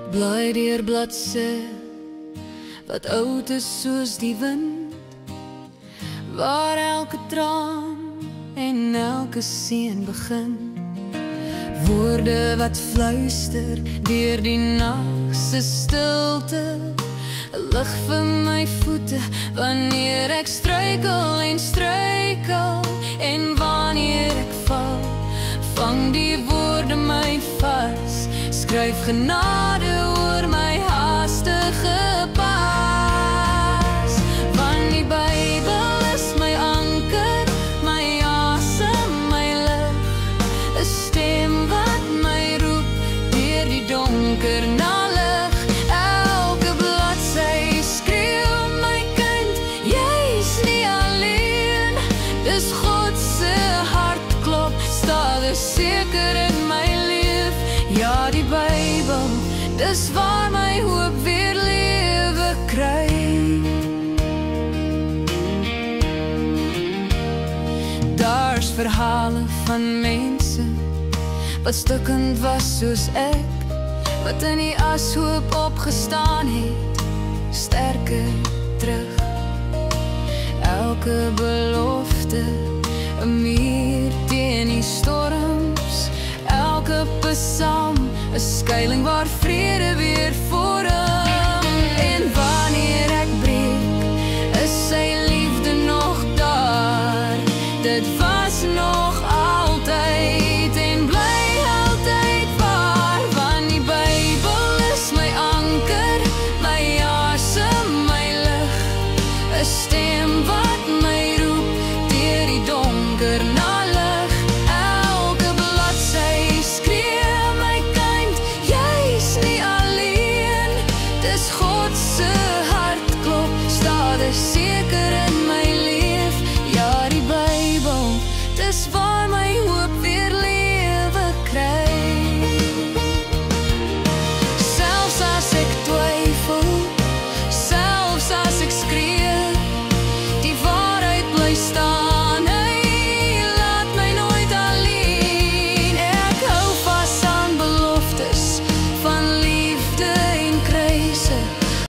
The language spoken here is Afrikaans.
Blaai deur bladsy wat oud is soos die wind, waar elke traan en elke seën begin. Woorde wat fluister deur die nag se stilte, 'n lig vir my voete wanneer ek struikel en struikel, en wanneer ek val, vang die woorde my vas, skryf genade oor my haastige pas. Want die Bybel is my anker, my asem, my lig, 'n stem wat my roep deur die donker na lig. Elke bladsy skreeu my kind, jy's nie alleen. Dis God se hartklop, stadig seker in my leef. Ja, die Bybel, dis waar my hoop weer lewe kry. Daar's verhale van mense wat stukkend was soos ek, wat in die ashoop opgestaan het, sterker terug. Elke belofte, 'n muur teen die storms, elke psalm, 'n skuiling waar vrede weer